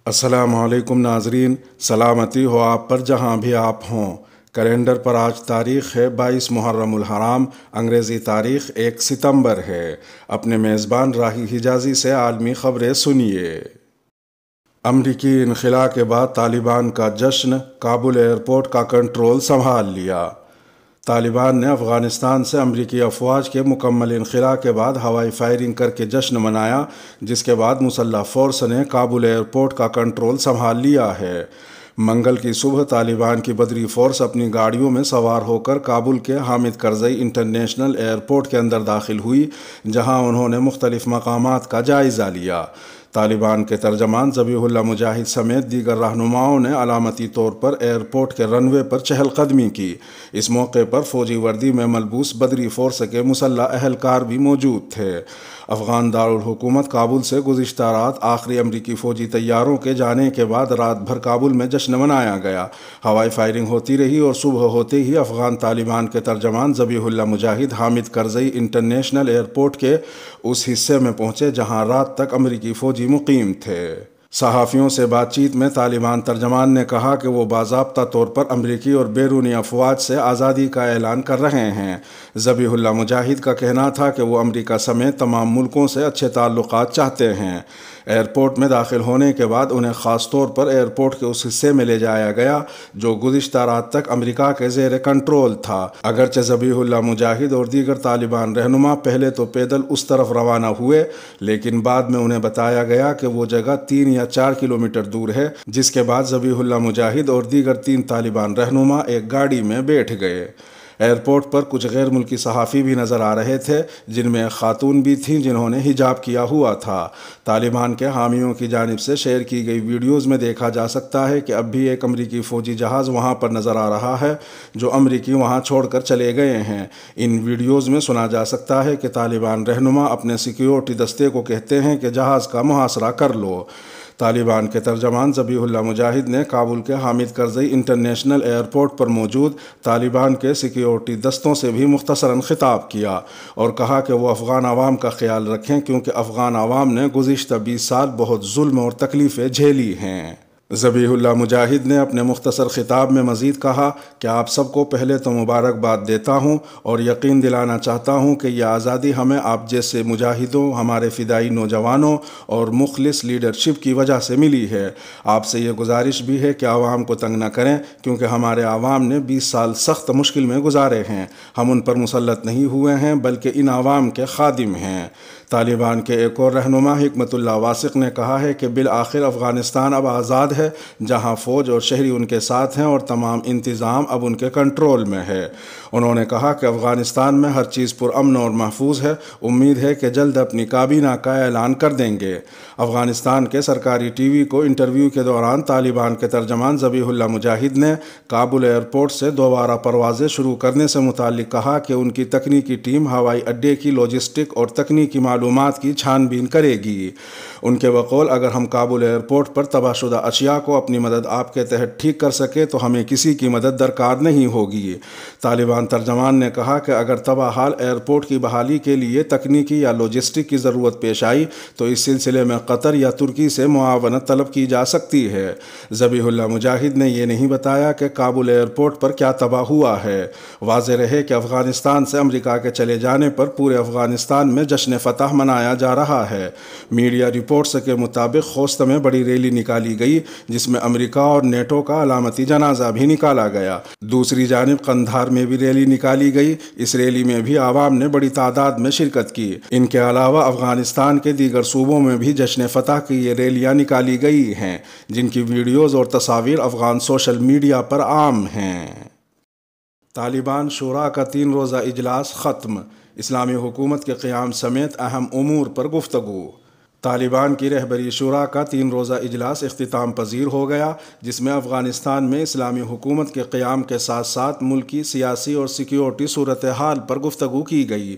السلام علیکم ناظرین، سلامتی ہو آپ پر جہاں بھی آپ ہوں۔ کیلنڈر پر آج تاریخ ہے 22 محرم الحرام، انگریزی تاریخ 1 ستمبر ہے۔ اپنے میزبان راہی حجازی سے عالمی خبریں سنیے۔ امریکی انخلاء کے بعد طالبان کا جشن، کابل ایئرپورٹ کا کنٹرول سنبھال لیا۔ طالبان نے افغانستان سے امریکی افواج کے مکمل انخلاء کے بعد ہوائی فائرنگ کر کے جشن منایا، جس کے بعد مسلح فورس نے کابل ایئرپورٹ کا کنٹرول سنبھال لیا ہے۔ منگل کی صبح طالبان کی بدری فورس اپنی گاڑیوں میں سوار ہو کر کابل کے حامد کرزئی انٹرنیشنل ایئرپورٹ کے اندر داخل ہوئی، جہاں انہوں نے مختلف مقامات کا جائزہ لیا۔ طالبان کے ترجمان ذبیح اللہ مجاہد سمیت دیگر رہنماؤں نے علامتی طور پر ایئرپورٹ کے رن وے پر چہل قدمی کی۔ اس موقع پر فوجی وردی میں ملبوس بدری فورس کے مسلح اہلکار بھی موجود تھے۔ افغان دارالحکومت کابل سے گزشتہ رات آخری امریکی فوجی طیاروں کے جانے کے بعد رات بھر کابل میں جشن منایا گیا۔ ہوائی فائرنگ ہوتی رہی اور صبح ہوتے ہی افغان طالبان کے ترجمان ذبیح اللہ مجاہد حامد کرزئی انٹرنیشنل ایئرپورٹ کے اس حصے میں پہنچے جہاں رات تک امریکی فوجی مقیم تھے۔ صحافیوں سے بات چیت میں طالبان ترجمان نے کہا کہ وہ باضابطہ طور پر امریکی اور بیرونی افواج سے آزادی کا اعلان کر رہے ہیں۔ ذبیح اللہ مجاہد کا کہنا تھا کہ وہ امریکہ سمیت تمام ملکوں سے اچھے تعلقات چاہتے ہیں۔ ایئرپورٹ میں داخل ہونے کے بعد انہیں خاص طور پر ایئرپورٹ کے اس حصے میں لے جایا گیا جو گزشتہ رات تک امریکہ کے زیر کنٹرول تھا۔ اگرچہ ذبیح اللہ مجاہد اور دیگر طالبان رہنما پہلے تو پیدل اس طرف روانہ ہوئے، لیکن بعد میں انہیں بتایا گیا کہ وہ جگہ 3 یا 4 کلومیٹر دور ہے، جس کے بعد ذبیح اللہ مجاہد اور دیگر 3 طالبان رہنما ایک گاڑی میں بیٹھ گئے۔ ایئرپورٹ پر کچھ غیر ملکی صحافی بھی نظر آ رہے تھے، جن میں ایک خاتون بھی تھیں جنہوں نے حجاب کیا ہوا تھا۔ طالبان کے حامیوں کی جانب سے شیئر کی گئی ویڈیوز میں دیکھا جا سکتا ہے کہ اب بھی ایک امریکی فوجی جہاز وہاں پر نظر آ رہا ہے جو امریکی وہاں چھوڑ کر چلے گئے ہیں۔ ان ویڈیوز میں سنا جا سکتا ہے کہ طالبان رہنما اپنے سیکیورٹی دستے کو کہتے ہیں کہ جہاز کا محاصرہ کر لو۔ طالبان کے ترجمان ذبیح اللہ مجاہد نے کابل کے حامد کرزئی انٹرنیشنل ایئرپورٹ پر موجود طالبان کے سیکیورٹی دستوں سے بھی مختصراً خطاب کیا اور کہا کہ وہ افغان عوام کا خیال رکھیں، کیونکہ افغان عوام نے گزشتہ 20 سال بہت ظلم اور تکلیفیں جھیلی ہیں۔ ذبیح اللہ مجاہد نے اپنے مختصر خطاب میں مزید کہا کہ آپ سب کو پہلے تو مبارکباد دیتا ہوں اور یقین دلانا چاہتا ہوں کہ یہ آزادی ہمیں آپ جیسے مجاہدوں، ہمارے فدائی نوجوانوں اور مخلص لیڈرشپ کی وجہ سے ملی ہے۔ آپ سے یہ گزارش بھی ہے کہ عوام کو تنگ نہ کریں، کیونکہ ہمارے عوام نے 20 سال سخت مشکل میں گزارے ہیں۔ ہم ان پر مسلط نہیں ہوئے ہیں بلکہ ان عوام کے خادم ہیں۔ طالبان کے ایک اور رہنما حکمت اللہ واسق نے کہا ہے کہ بالآخر افغانستان اب آزاد ہے، جہاں فوج اور شہری ان کے ساتھ ہیں اور تمام انتظام اب ان کے کنٹرول میں ہے۔ انہوں نے کہا کہ افغانستان میں ہر چیز پرامن اور محفوظ ہے۔ امید ہے کہ جلد اپنی کابینہ کا اعلان کر دیں گے۔ افغانستان کے سرکاری ٹی وی کو انٹرویو کے دوران طالبان کے ترجمان ذبیح اللہ مجاہد نے کابل ایئرپورٹ سے دوبارہ پروازیں شروع کرنے سے متعلق کہا کہ ان کی تکنیکی ٹیم ہوائی اڈے کی لاجسٹک اور تکنیکی معلومات کی چھان بین کرے گی۔ ان کے بقول اگر ہم کابل ایئرپورٹ پر تباہ شدہ اشیاء کو اپنی مدد آپ کے تحت ٹھیک کر سکے تو ہمیں کسی کی مدد درکار نہیں ہوگی۔ طالبان ترجمان نے کہا کہ اگر تباہ حال ایئرپورٹ کی بحالی کے لیے تکنیکی یا لاجسٹک کی ضرورت پیش آئی تو اس سلسلے میں قطر یا ترکی سے معاونت طلب کی جا سکتی ہے۔ ذبیح اللہ مجاہد نے یہ نہیں بتایا کہ کابل ایئرپورٹ پر کیا تباہ ہوا ہے۔ واضح رہے کہ افغانستان سے امریکہ کے چلے جانے پر پورے افغانستان میں جشن فتح منایا جا رہا ہے۔ میڈیا رپورٹس کے مطابق خوست میں بڑی ریلی نکالی گئی جس میں امریکہ اور نیٹو کا علامتی جنازہ بھی نکالا گیا۔ دوسری جانب قندھار میں بھی ریلی نکالی گئی۔ اس ریلی میں بھی عوام نے بڑی تعداد میں شرکت کی۔ ان کے علاوہ افغانستان کے دیگر صوبوں میں بھی جشن فتح کی یہ ریلیاں نکالی گئی ہیں، جن کی ویڈیوز اور تصاویر افغان سوشل میڈیا پر عام ہیں۔ طالبان شورا کا 3 روزہ اجلاس ختم، اسلامی حکومت کے قیام سمیت اہم امور پر گفتگو۔ طالبان کی رہبری شورا کا 3 روزہ اجلاس اختتام پذیر ہو گیا، جس میں افغانستان میں اسلامی حکومت کے قیام کے ساتھ ساتھ ملکی سیاسی اور سیکیورٹی صورتحال پر گفتگو کی گئی۔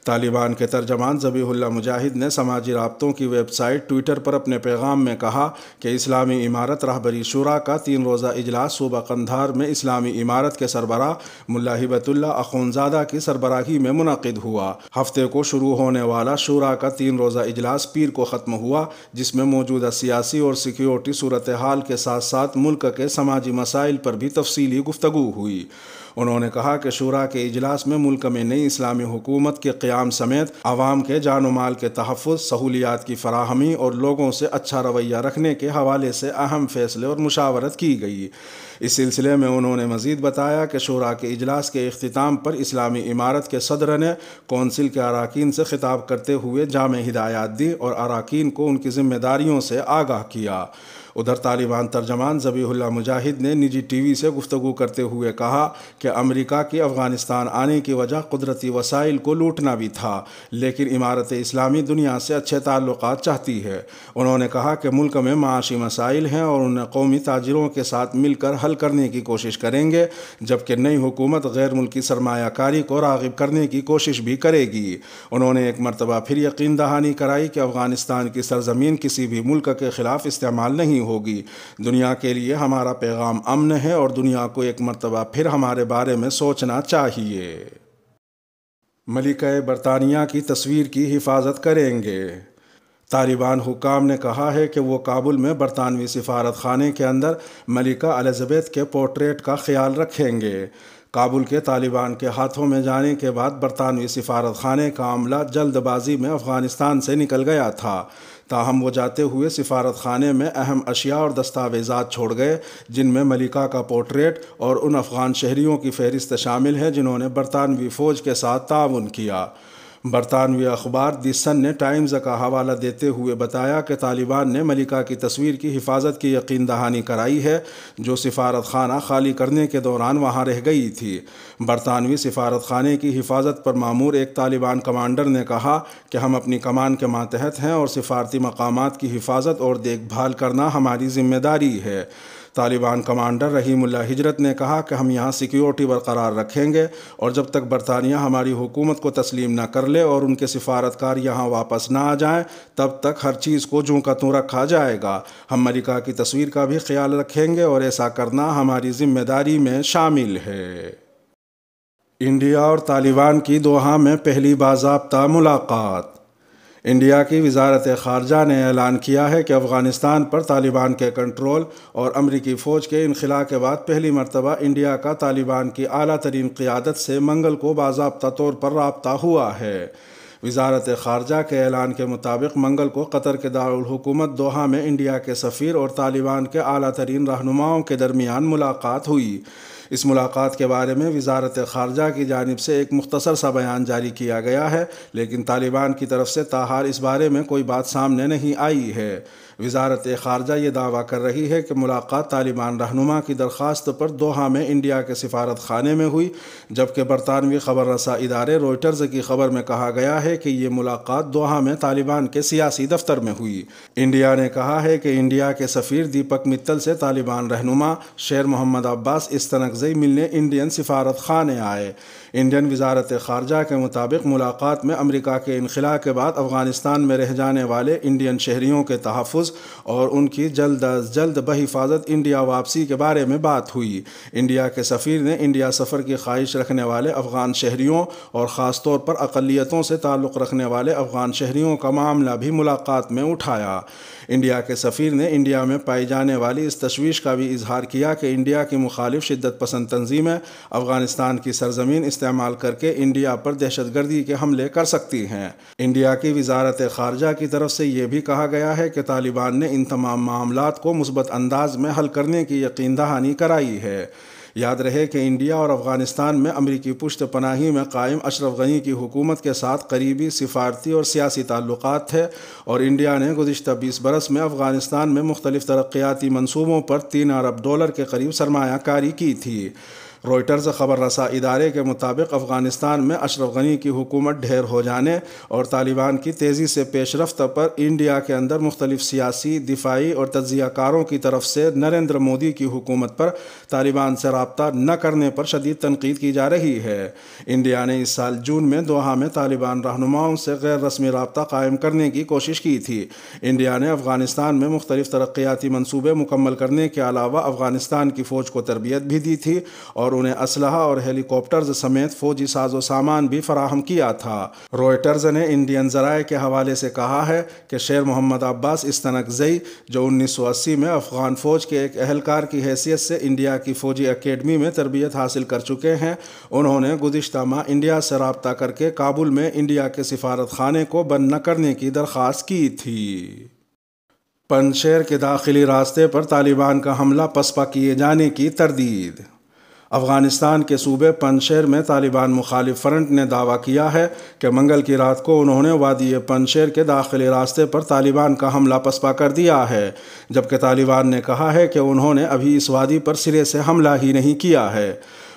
طالبان کے ترجمان ذبیح اللہ مجاہد نے سماجی رابطوں کی ویب سائٹ ٹویٹر پر اپنے پیغام میں کہا کہ اسلامی امارت رہبری شورا کا 3 روزہ اجلاس صوبہ قندھار میں اسلامی امارت کے سربراہ ملا ہبت اللہ اخونزادہ کی سربراہی میں منعقد ہوا۔ ہفتے کو شروع ہونے والا شورا کا 3 روزہ اجلاس پیر کو ختم ہوا، جس میں موجودہ سیاسی اور سیکیورٹی صورتحال کے ساتھ ساتھ ملک کے سماجی مسائل پر بھی تفصیلی گفتگو ہوئی۔ انہوں نے کہا کہ شورا کے اجلاس میں ملک میں نئی اسلامی حکومت کے قیام سمیت عوام کے جان و مال کے تحفظ، سہولیات کی فراہمی اور لوگوں سے اچھا رویہ رکھنے کے حوالے سے اہم فیصلے اور مشاورت کی گئی۔ اس سلسلے میں انہوں نے مزید بتایا کہ شورا کے اجلاس کے اختتام پر اسلامی امارت کے صدر نے کونسل کے اراکین سے خطاب کرتے ہوئے جامع ہدایات دی اور اراکین کو ان کی ذمہ داریوں سے آگاہ کیا۔ ادھر طالبان ترجمان ذبیح اللہ مجاہد نے نجی ٹی وی سے گفتگو کرتے ہوئے کہا کہ امریکہ کی افغانستان آنے کی وجہ قدرتی وسائل کو لوٹنا بھی تھا، لیکن امارت اسلامی دنیا سے اچھے تعلقات چاہتی ہے۔ انہوں نے کہا کہ ملک میں معاشی مسائل ہیں اور انہیں قومی تاجروں کے ساتھ مل کر حل کرنے کی کوشش کریں گے، جبکہ نئی حکومت غیر ملکی سرمایہ کاری کو راغب کرنے کی کوشش بھی کرے گی۔ انہوں نے ایک مرتبہ پھر یقین دہانی کرائی کہ افغانستان کی سرزمین کسی بھی ملک کے خلاف استعمال نہیں ہوگی۔ دنیا کے لیے ہمارا پیغام امن ہے اور دنیا کو ایک مرتبہ پھر ہمارے بارے میں سوچنا چاہیے۔ ملکہ برطانیہ کی تصویر کی حفاظت کریں گے۔ طالبان حکام نے کہا ہے کہ وہ کابل میں برطانوی سفارت خانے کے اندر ملکہ الزبیتھ کے پورٹریٹ کا خیال رکھیں گے۔ کابل کے طالبان کے ہاتھوں میں جانے کے بعد برطانوی سفارت خانے کا عملہ جلد بازی میں افغانستان سے نکل گیا تھا، تاہم وہ جاتے ہوئے سفارت خانے میں اہم اشیاء اور دستاویزات چھوڑ گئے، جن میں ملکہ کا پورٹریٹ اور ان افغان شہریوں کی فہرست شامل ہے جنہوں نے برطانوی فوج کے ساتھ تعاون کیا۔ برطانوی اخبار دی سن نے ٹائمز کا حوالہ دیتے ہوئے بتایا کہ طالبان نے ملکہ کی تصویر کی حفاظت کی یقین دہانی کرائی ہے، جو سفارت خانہ خالی کرنے کے دوران وہاں رہ گئی تھی۔ برطانوی سفارت خانے کی حفاظت پر مامور ایک طالبان کمانڈر نے کہا کہ ہم اپنی کمان کے ماتحت ہیں اور سفارتی مقامات کی حفاظت اور دیکھ بھال کرنا ہماری ذمہ داری ہے۔ طالبان کمانڈر رحیم اللہ ہجرت نے کہا کہ ہم یہاں سیکیورٹی برقرار رکھیں گے اور جب تک برطانیہ ہماری حکومت کو تسلیم نہ کر لے اور ان کے سفارتکار یہاں واپس نہ آ جائیں، تب تک ہر چیز کو جوں کا توں رکھا جائے گا۔ ہم ملکہ کی تصویر کا بھی خیال رکھیں گے اور ایسا کرنا ہماری ذمہ داری میں شامل ہے۔ انڈیا اور طالبان کی دوحہ میں پہلی باضابطہ ملاقات۔ انڈیا کی وزارت خارجہ نے اعلان کیا ہے کہ افغانستان پر طالبان کے کنٹرول اور امریکی فوج کے انخلاء کے بعد پہلی مرتبہ انڈیا کا طالبان کی اعلیٰ ترین قیادت سے منگل کو باضابطہ طور پر رابطہ ہوا ہے۔ وزارت خارجہ کے اعلان کے مطابق منگل کو قطر کے دارالحکومت دوحہ میں انڈیا کے سفیر اور طالبان کے اعلیٰ ترین رہنماؤں کے درمیان ملاقات ہوئی۔ اس ملاقات کے بارے میں وزارت خارجہ کی جانب سے ایک مختصر سا بیان جاری کیا گیا ہے، لیکن طالبان کی طرف سے تاحال اس بارے میں کوئی بات سامنے نہیں آئی ہے۔ وزارت خارجہ یہ دعویٰ کر رہی ہے کہ ملاقات طالبان رہنما کی درخواست پر دوحہ میں انڈیا کے سفارت خانے میں ہوئی، جبکہ برطانوی خبر رساں ادارے روئٹرز کی خبر میں کہا گیا ہے کہ یہ ملاقات دوحہ میں طالبان کے سیاسی دفتر میں ہوئی۔ انڈیا نے کہا ہے کہ انڈیا کے سفیر دیپک متل سے طالبان رہنما شیر محمد عباس استنکزئی ملنے انڈین سفارت خانے آئے۔ انڈین وزارت خارجہ کے مطابق ملاقات میں امریکہ کے انخلاء کے بعد افغانستان میں رہ جانے والے انڈین شہریوں کے تحفظ اور ان کی جلد از جلد بحفاظت انڈیا واپسی کے بارے میں بات ہوئی۔ انڈیا کے سفیر نے انڈیا سفر کی خواہش رکھنے والے افغان شہریوں اور خاص طور پر اقلیتوں سے تعلق رکھنے والے افغان شہریوں کا معاملہ بھی ملاقات میں اٹھایا۔ انڈیا کے سفیر نے انڈیا میں پائی جانے والی اس تشویش کا بھی اظہار کیا کہ انڈیا کی مخالف شدت پسند تنظیمیں افغانستان کی سرزمین استعمال کر کے انڈیا پر دہشت گردی کے حملے کر سکتی ہیں۔ انڈیا کی وزارت خارجہ کی طرف سے یہ بھی کہا گیا ہے کہ طالبان نے ان تمام معاملات کو مثبت انداز میں حل کرنے کی یقین دہانی کرائی ہے۔ یاد رہے کہ انڈیا اور افغانستان میں امریکی پشت پناہی میں قائم اشرف غنی کی حکومت کے ساتھ قریبی سفارتی اور سیاسی تعلقات تھے، اور انڈیا نے گزشتہ 20 برس میں افغانستان میں مختلف ترقیاتی منصوبوں پر $3 ارب کے قریب سرمایہ کاری کی تھی۔ روئٹرز خبر رساں ادارے کے مطابق افغانستان میں اشرف غنی کی حکومت ڈھیر ہو جانے اور طالبان کی تیزی سے پیش رفت پر انڈیا کے اندر مختلف سیاسی، دفاعی اور تجزیہ کاروں کی طرف سے نریندر مودی کی حکومت پر طالبان سے رابطہ نہ کرنے پر شدید تنقید کی جا رہی ہے۔ انڈیا نے اس سال جون میں دوحہ میں طالبان رہنماؤں سے غیر رسمی رابطہ قائم کرنے کی کوشش کی تھی۔ انڈیا نے افغانستان میں مختلف ترقیاتی منصوبے مکمل کرنے کے علاوہ افغانستان کی فوج کو تربیت بھی دی تھی اور انہیں اسلحہ اور ہیلی کاپٹرز سمیت فوجی ساز و سامان بھی فراہم کیا تھا۔ روئٹرز نے انڈین ذرائع کے حوالے سے کہا ہے کہ شیر محمد عباس استنکزئی، جو 1980 میں افغان فوج کے ایک اہلکار کی حیثیت سے انڈیا کی فوجی اکیڈمی میں تربیت حاصل کر چکے ہیں، انہوں نے گزشتہ ماہ انڈیا سے رابطہ کر کے کابل میں انڈیا کے سفارت خانے کو بند نہ کرنے کی درخواست کی تھی۔ پنجشیر کے داخلی راستے پر طالبان کا حملہ پسپا کیے جانے کی تردید۔ افغانستان کے صوبے پنجشیر میں طالبان مخالف فرنٹ نے دعویٰ کیا ہے کہ منگل کی رات کو انہوں نے وادی پنجشیر کے داخلی راستے پر طالبان کا حملہ پسپا کر دیا ہے، جبکہ طالبان نے کہا ہے کہ انہوں نے ابھی اس وادی پر سرے سے حملہ ہی نہیں کیا ہے۔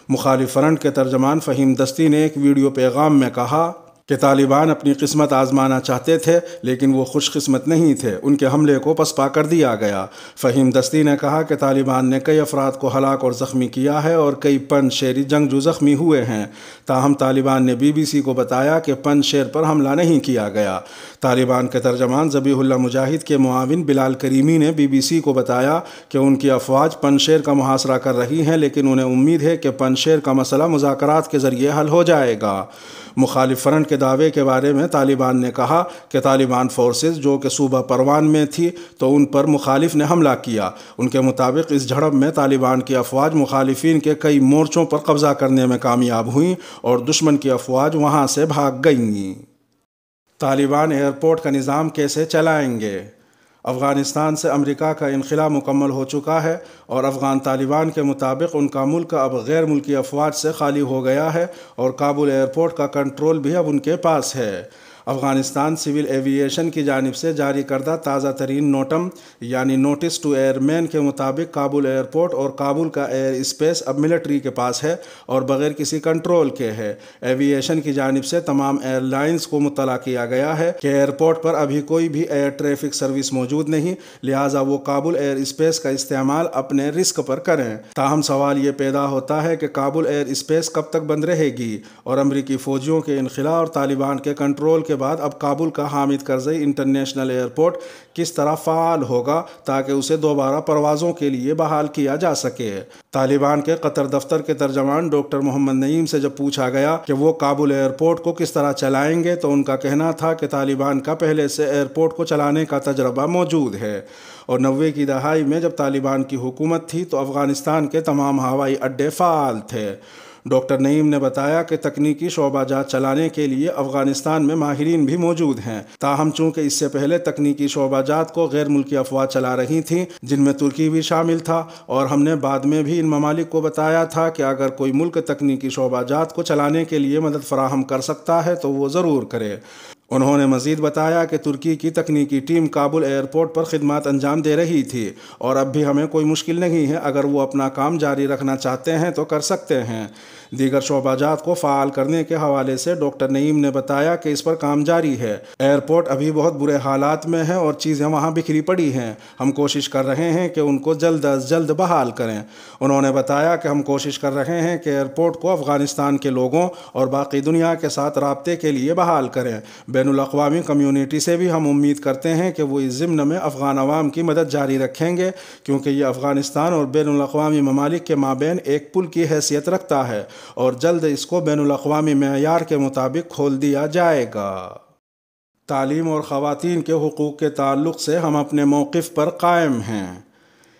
مخالف فرنٹ کے ترجمان فہیم دستی نے ایک ویڈیو پیغام میں کہا کہ طالبان اپنی قسمت آزمانا چاہتے تھے لیکن وہ خوش قسمت نہیں تھے، ان کے حملے کو پسپا کر دیا گیا۔ فہیم دستی نے کہا کہ طالبان نے کئی افراد کو ہلاک اور زخمی کیا ہے اور کئی پنجشیری جنگجو زخمی ہوئے ہیں، تاہم طالبان نے BBC کو بتایا کہ پنجشیر پر حملہ نہیں کیا گیا۔ طالبان کے ترجمان ذبیح اللہ مجاہد کے معاون بلال کریمی نے BBC کو بتایا کہ ان کی افواج پنجشیر کا محاصرہ کر رہی ہیں لیکن انہیں امید ہے کہ پنجشیر کا مسئلہ مذاکرات کے ذریعے حل ہو جائے گا۔ مخالف فرنٹ کے دعوے کے بارے میں طالبان نے کہا کہ طالبان فورسز جو کہ صوبہ پروان میں تھی تو ان پر مخالف نے حملہ کیا۔ ان کے مطابق اس جھڑپ میں طالبان کی افواج مخالفین کے کئی مورچوں پر قبضہ کرنے میں کامیاب ہوئیں اور دشمن کی افواج وہاں سے بھاگ گئیں۔ طالبان ایئرپورٹ کا نظام کیسے چلائیں گے؟ افغانستان سے امریکہ کا انخلا مکمل ہو چکا ہے اور افغان طالبان کے مطابق ان کا ملک اب غیر ملکی افواج سے خالی ہو گیا ہے اور کابل ایئرپورٹ کا کنٹرول بھی اب ان کے پاس ہے۔ افغانستان سول ایوی ایشن کی جانب سے جاری کردہ تازہ ترین نوٹم یعنی نوٹس ٹو ایئر مین کے مطابق کابل ایئرپورٹ اور کابل کا ایئر اسپیس اب ملٹری کے پاس ہے اور بغیر کسی کنٹرول کے ہے۔ ایوی ایشن کی جانب سے تمام ایئر لائنز کو مطلع کیا گیا ہے کہ ایئرپورٹ پر ابھی کوئی بھی ایئر ٹریفک سروس موجود نہیں، لہٰذا وہ کابل ایئر اسپیس کا استعمال اپنے رسک پر کریں۔ تاہم سوال یہ پیدا ہوتا ہے کہ کابل ایئر اسپیس کب تک بند رہے گی اور امریکی فوجیوں کے انخلا اور طالبان کے کنٹرول کے بعد اب کابل کا حامد کرزئی انٹرنیشنل ایئرپورٹ کس طرح فعال ہوگا تاکہ اسے دوبارہ پروازوں کے لیے بحال کیا جا سکے۔ طالبان کے قطر دفتر کے ترجمان ڈاکٹر محمد نعیم سے جب پوچھا گیا کہ وہ کابل ایئرپورٹ کو کس طرح چلائیں گے تو ان کا کہنا تھا کہ طالبان کا پہلے سے ایئرپورٹ کو چلانے کا تجربہ موجود ہے اور 90 کی دہائی میں جب طالبان کی حکومت تھی تو افغانستان کے تمام ہوائی اڈے فعال تھے۔ ڈاکٹر نعیم نے بتایا کہ تکنیکی شعبہ جات چلانے کے لیے افغانستان میں ماہرین بھی موجود ہیں، تاہم چونکہ اس سے پہلے تکنیکی شعبہ جات کو غیر ملکی افواج چلا رہی تھیں جن میں ترکی بھی شامل تھا، اور ہم نے بعد میں بھی ان ممالک کو بتایا تھا کہ اگر کوئی ملک تکنیکی شعبہ جات کو چلانے کے لیے مدد فراہم کر سکتا ہے تو وہ ضرور کرے۔ انہوں نے مزید بتایا کہ ترکی کی تکنیکی ٹیم کابل ایئرپورٹ پر خدمات انجام دے رہی تھی اور اب بھی ہمیں کوئی مشکل نہیں ہے، اگر وہ اپنا کام جاری رکھنا چاہتے ہیں تو کر سکتے ہیں۔ دیگر شعبہ جات کو فعال کرنے کے حوالے سے ڈاکٹر نعیم نے بتایا کہ اس پر کام جاری ہے۔ ایئرپورٹ ابھی بہت برے حالات میں ہے اور چیزیں وہاں بکھری پڑی ہیں، ہم کوشش کر رہے ہیں کہ ان کو جلد از جلد بحال کریں۔ انہوں نے بتایا کہ ہم کوشش کر رہے ہیں کہ ایئرپورٹ کو افغانستان کے لوگوں اور باقی دنیا کے ساتھ رابطے کے لیے بحال کریں۔ بین الاقوامی کمیونٹی سے بھی ہم امید کرتے ہیں کہ وہ اس ضمن میں افغان عوام کی مدد جاری رکھیں گے کیونکہ یہ افغانستان اور بین الاقوامی ممالک کے مابین ایک پل کی حیثیت رکھتا ہے اور جلد اس کو بین الاقوامی معیار کے مطابق کھول دیا جائے گا۔ تعلیم اور خواتین کے حقوق کے تعلق سے ہم اپنے موقف پر قائم ہیں۔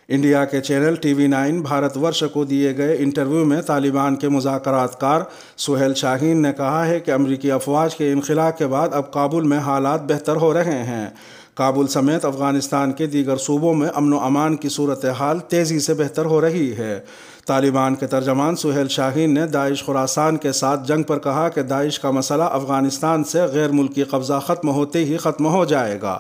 انڈیا کے چینل TV9 بھارت ورش کو دیے گئے انٹرویو میں طالبان کے مذاکرات کار سہیل شاہین نے کہا ہے کہ امریکی افواج کے انخلا کے بعد اب کابل میں حالات بہتر ہو رہے ہیں۔ کابل سمیت افغانستان کے دیگر صوبوں میں امن و امان کی صورتحال تیزی سے بہتر ہو رہی ہے۔ طالبان کے ترجمان سہیل شاہین نے داعش خراسان کے ساتھ جنگ پر کہا کہ داعش کا مسئلہ افغانستان سے غیر ملکی قبضہ ختم ہوتے ہی ختم ہو جائے گا۔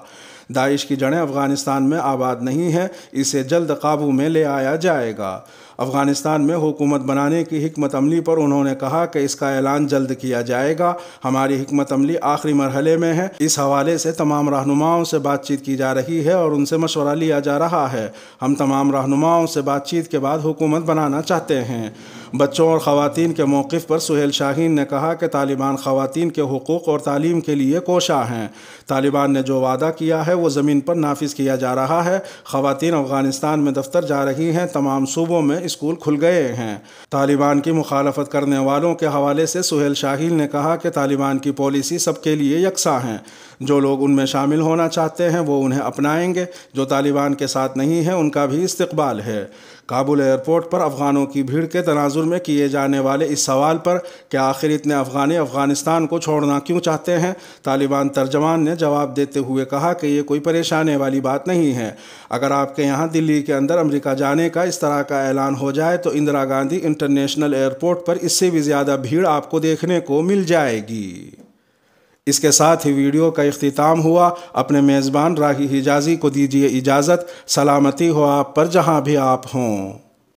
داعش کی جڑیں افغانستان میں آباد نہیں ہیں، اسے جلد قابو میں لے آیا جائے گا۔ افغانستان میں حکومت بنانے کی حکمت عملی پر انہوں نے کہا کہ اس کا اعلان جلد کیا جائے گا۔ ہماری حکمت عملی آخری مرحلے میں ہے، اس حوالے سے تمام رہنماؤں سے بات چیت کی جا رہی ہے اور ان سے مشورہ لیا جا رہا ہے۔ ہم تمام رہنماؤں سے بات چیت کے بعد حکومت بنانا چاہتے ہیں۔ بچوں اور خواتین کے موقف پر سہیل شاہین نے کہا کہ طالبان خواتین کے حقوق اور تعلیم کے لیے کوشاں ہیں۔ طالبان نے جو وعدہ کیا ہے وہ زمین پر نافذ کیا جا رہا ہے۔ خواتین افغانستان میں دفتر جا رہی ہیں، تمام صوبوں میں اسکول کھل گئے ہیں۔ طالبان کی مخالفت کرنے والوں کے حوالے سے سہیل شاہین نے کہا کہ طالبان کی پالیسی سب کے لیے یکساں ہے۔ جو لوگ ان میں شامل ہونا چاہتے ہیں وہ انہیں اپنائیں گے، جو طالبان کے ساتھ نہیں ہیں ان کا بھی استقبال ہے۔ کابل ایئرپورٹ پر افغانوں کی بھیڑ کے تناظر میں کیے جانے والے اس سوال پر کہ آخر اتنے افغانی افغانستان کو چھوڑنا کیوں چاہتے ہیں، طالبان ترجمان نے جواب دیتے ہوئے کہا کہ یہ کوئی پریشانی والی بات نہیں ہے۔ اگر آپ کے یہاں دلی کے اندر امریکہ جانے کا اس طرح کا اعلان ہو جائے تو اندرا گاندھی انٹرنیشنل ایئرپورٹ پر اس سے بھی زیادہ بھیڑ آپ کو دیکھنے کو مل جائے گی۔ اس کے ساتھ ہی ویڈیو کا اختتام ہوا۔ اپنے میزبان راہی حجازی کو دیجیے اجازت۔ سلامتی ہو آپ پر جہاں بھی آپ ہوں۔